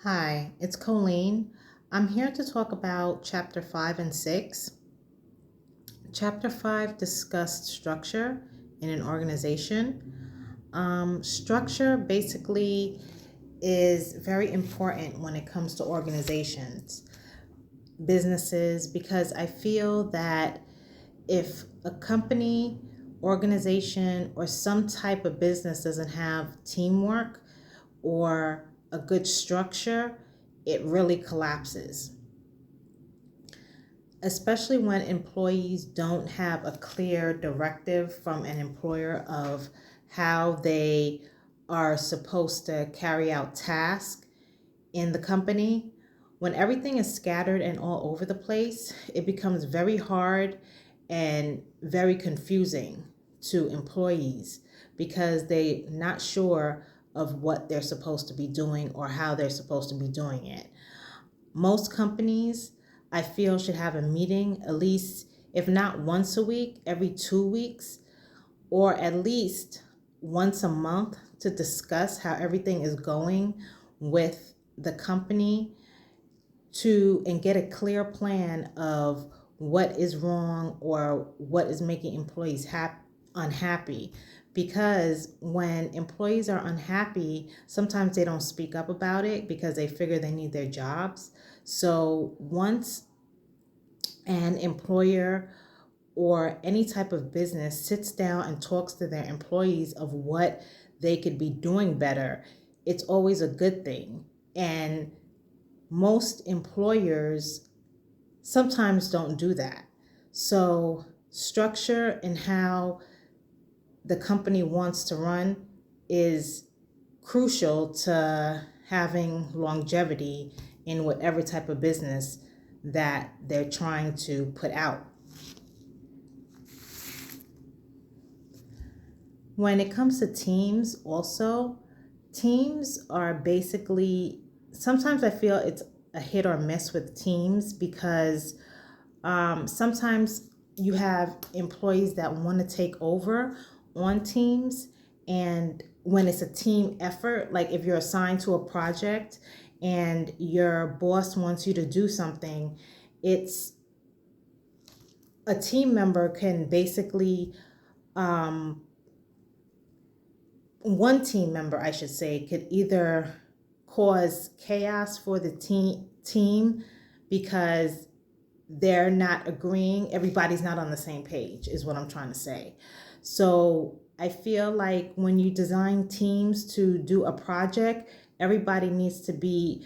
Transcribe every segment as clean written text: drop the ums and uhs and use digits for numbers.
Hi, it's Colleen. I'm here to talk about Chapter 5 and 6. Chapter 5 discussed structure in an organization. Structure basically is very important when it comes to organizations, businesses, because I feel that if a company, organization, or some type of business doesn't have teamwork or a good structure, it really collapses, especially when employees don't have a clear directive from an employer of how they are supposed to carry out tasks in the company. When everything is scattered and all over the place, it becomes very hard and very confusing to employees because they're not sure of what they're supposed to be doing or how they're supposed to be doing it. Most companies, I feel, should have a meeting at least, if not once a week, every 2 weeks, or at least once a month to discuss how everything is going with the company and get a clear plan of what is wrong or what is making employees unhappy. Because when employees are unhappy, sometimes they don't speak up about it because they figure they need their jobs. So once an employer or any type of business sits down and talks to their employees of what they could be doing better, it's always a good thing. And most employers sometimes don't do that. So, structure and how the company wants to run is crucial to having longevity in whatever type of business that they're trying to put out. When it comes to teams, also, teams are basically, sometimes I feel it's a hit or miss with teams because sometimes you have employees that want to take over on teams. And when it's a team effort, like if you're assigned to a project and your boss wants you to do something, it's a team member can basically one team member, I should say, could either cause chaos for the team because they're not agreeing. Everybody's not on the same page, is what I'm trying to say. So I feel like when you design teams to do a project, everybody needs to be,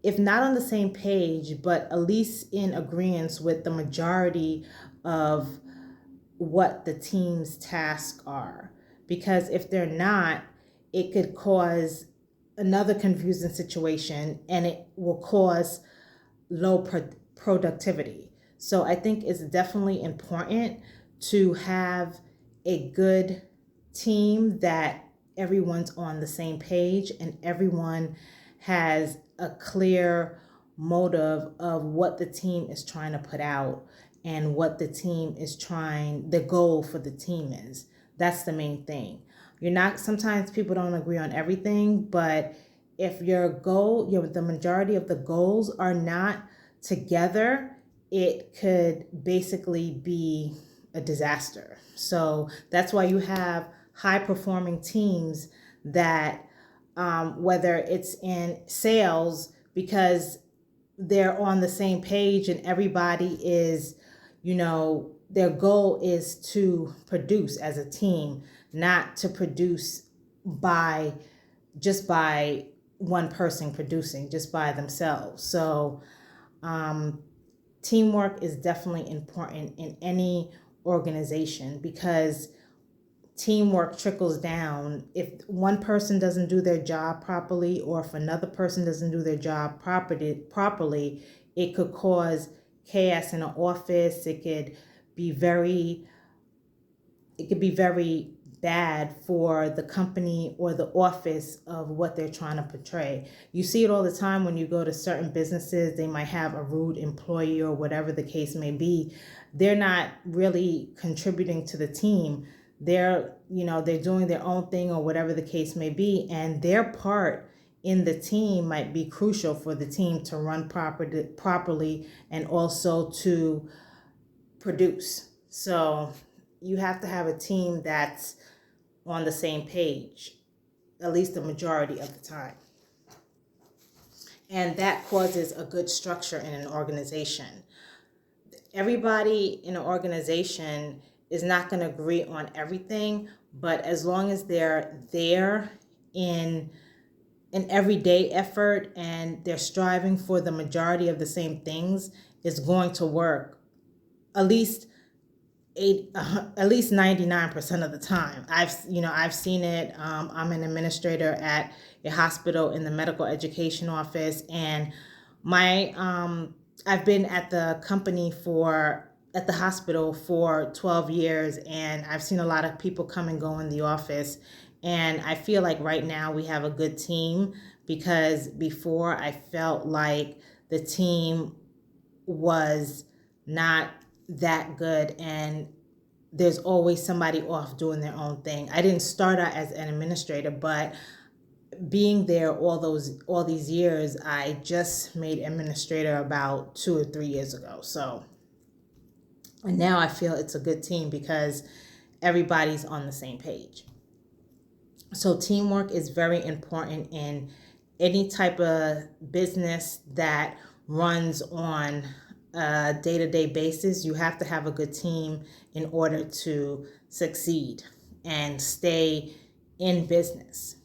if not on the same page, but at least in agreement with the majority of what the team's tasks are. Because if they're not, it could cause another confusing situation and it will cause low productivity. So I think it's definitely important to have a good team that everyone's on the same page and everyone has a clear motive of what the team is trying to put out and what the team is trying, the goal for the team is. That's the main thing. You're not, sometimes people don't agree on everything, but if your goal, the majority of the goals are not together, it could basically be a disaster. So that's why you have high performing teams that, whether it's in sales, because they're on the same page and everybody is, their goal is to produce as a team, not to produce by one person producing just by themselves. So teamwork is definitely important in any organization because teamwork trickles down. If one person doesn't do their job properly, or if another person doesn't do their job properly, it could cause chaos in an office. It could be very bad for the company or the office of what they're trying to portray. You see it all the time when you go to certain businesses. They might have a rude employee or whatever the case may be. They're not really contributing to the team. They're doing their own thing or whatever the case may be, and their part in the team might be crucial for the team to run properly and also to produce. So you have to have a team that's on the same page, at least the majority of the time. And that causes a good structure in an organization. Everybody in an organization is not going to agree on everything, but as long as they're there in an everyday effort and they're striving for the majority of the same things, it's going to work at least 99% of the time. I've seen it. I'm an administrator at a hospital in the medical education office, and I've been at the hospital for 12 years, and I've seen a lot of people come and go in the office. And I feel like right now we have a good team, because before I felt like the team was not that good, and there's always somebody off doing their own thing. I didn't start out as an administrator, but being there all these years, I just made administrator about 2 or 3 years ago. So, and now I feel it's a good team because everybody's on the same page. So teamwork is very important in any type of business that runs on a day-to-day basis. You have to have a good team in order to succeed and stay in business.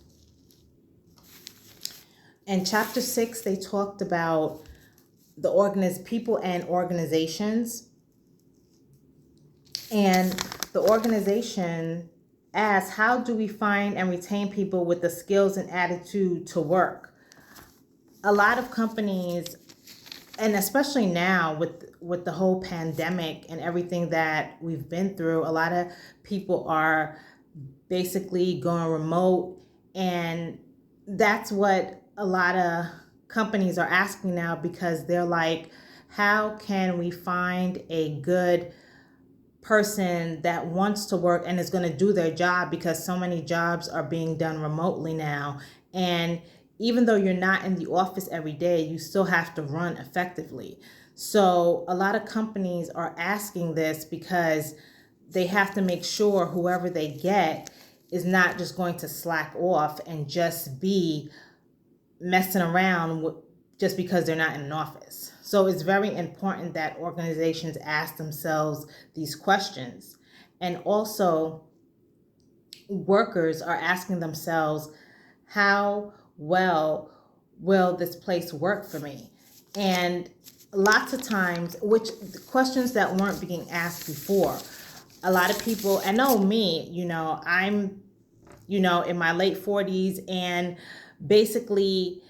In chapter 6, they talked about people and organizations. And the organization asks, how do we find and retain people with the skills and attitude to work? A lot of companies, and especially now with the whole pandemic and everything that we've been through, a lot of people are basically going remote, and that's what a lot of companies are asking now, because they're like, how can we find a good person that wants to work and is going to do their job, because so many jobs are being done remotely now. And even though you're not in the office every day, you still have to run effectively. So a lot of companies are asking this because they have to make sure whoever they get is not just going to slack off and just be messing around just because they're not in an office. So it's very important that organizations ask themselves these questions. And also, workers are asking themselves, how well will this place work for me? And lots of times, which questions that weren't being asked before. A lot of people, I know me, I'm, in my late 40s, and basically,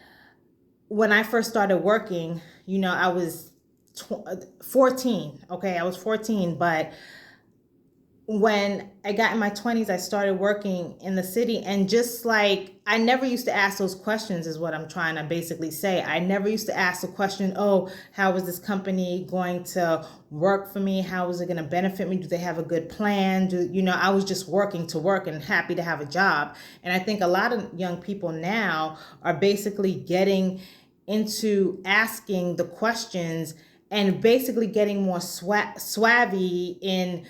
when I first started working, I was 14. Okay, I was 14, but when I got in my 20s, I started working in the city, and just like, I never used to ask those questions, is what I'm trying to basically say. I never used to ask the question, oh, how is this company going to work for me? How is it going to benefit me? Do they have a good plan? I was just working to work and happy to have a job. And I think a lot of young people now are basically getting into asking the questions and basically getting more swabby in,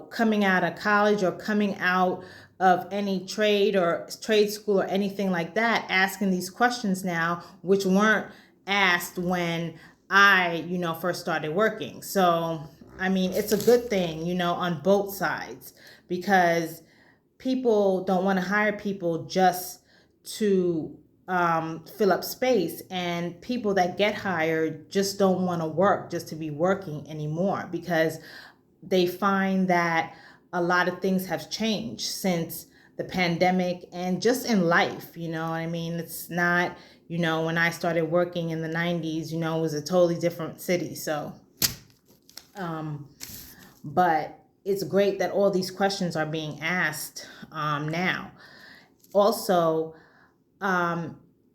coming out of college or coming out of any trade or trade school or anything like that, asking these questions now, which weren't asked when I, first started working. So, I mean, it's a good thing, on both sides, because people don't want to hire people just to fill up space, and people that get hired just don't want to work just to be working anymore, because they find that a lot of things have changed since the pandemic and just in life. You know what I mean? It's not, when I started working in the 90s, it was a totally different city. So, but it's great that all these questions are being asked now. Also,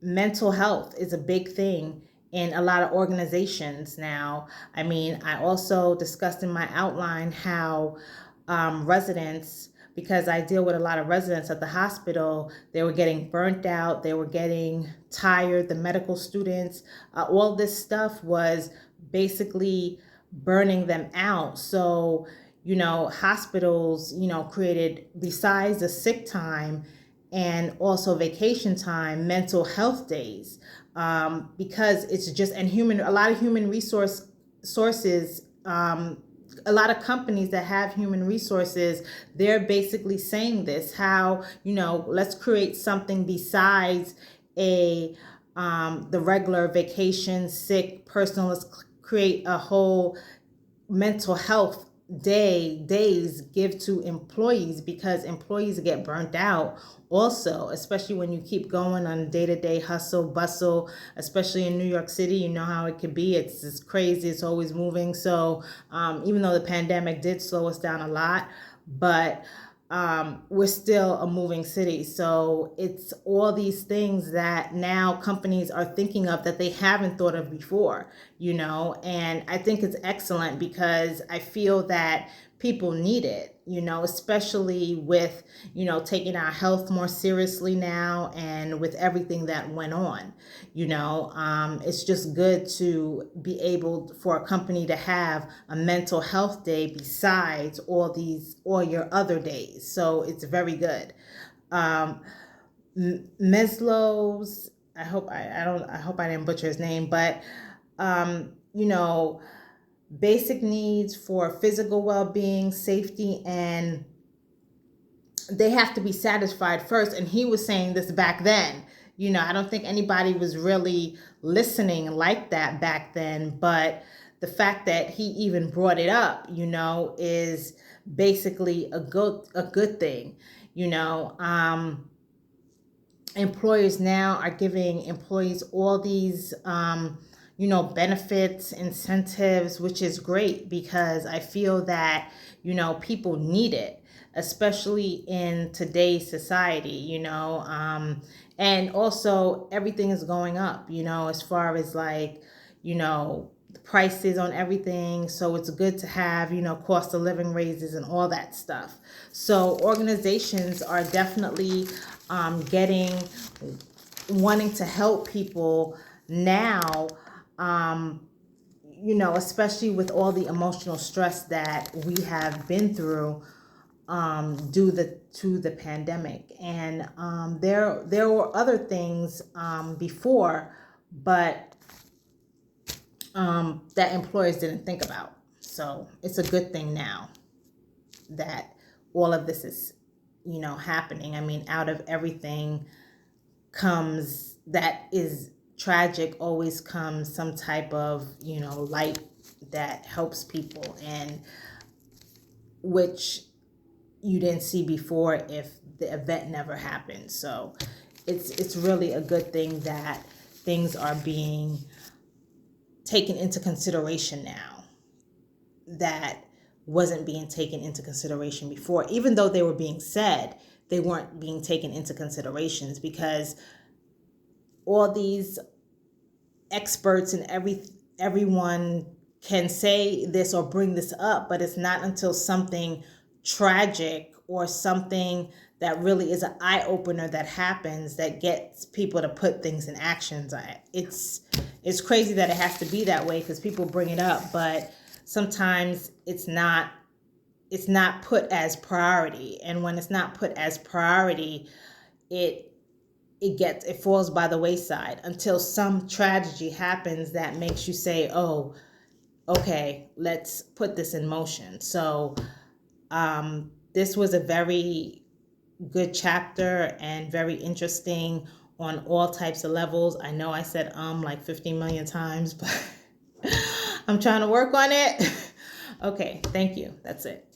mental health is a big thing in a lot of organizations now. I mean, I also discussed in my outline how residents, because I deal with a lot of residents at the hospital. They were getting burnt out, they were getting tired, the medical students, all this stuff was basically burning them out. So, hospitals, created, besides the sick time and also vacation time, mental health days, because it's just, and a lot of human sources, a lot of companies that have human resources, they're basically saying this, how, let's create something besides the regular vacation, sick, personal. Let's create a whole mental health days give to employees, because employees get burnt out also, especially when you keep going on day-to-day hustle bustle, especially in New York City. You know how it could be. It's crazy. It's always moving. So even though the pandemic did slow us down a lot, but we're still a moving city. So it's all these things that now companies are thinking of that they haven't thought of before, and I think it's excellent, because I feel that people need it, especially with, taking our health more seriously now, and with everything that went on, it's just good to be able for a company to have a mental health day besides all your other days. So it's very good. Maslow's, I hope I didn't butcher his name, but basic needs for physical well-being, safety, and they have to be satisfied first. And he was saying this back then. I don't think anybody was really listening like that back then, but the fact that he even brought it up, is basically a good thing. Employers now are giving employees all these benefits, incentives, which is great, because I feel that, people need it, especially in today's society, and also everything is going up, as far as like, the prices on everything. So it's good to have, cost of living raises and all that stuff. So organizations are definitely wanting to help people now, especially with all the emotional stress that we have been through due to the pandemic. And there were other things before, but that employers didn't think about. So it's a good thing now that all of this is, happening. I mean, out of everything comes that is tragic, always comes some type of, light that helps people, and which you didn't see before if the event never happened. So it's really a good thing that things are being taken into consideration now that wasn't being taken into consideration before. Even though they were being said, they weren't being taken into considerations, because all these experts and everyone can say this or bring this up, but it's not until something tragic or something that really is an eye-opener that happens that gets people to put things in actions. It's crazy that it has to be that way, because people bring it up, but sometimes it's not put as priority. And when it's not put as priority, it falls by the wayside until some tragedy happens that makes you say, oh, okay, let's put this in motion. So this was a very good chapter and very interesting on all types of levels. I know I said like 50 million times, but I'm trying to work on it. Okay, thank you. That's it.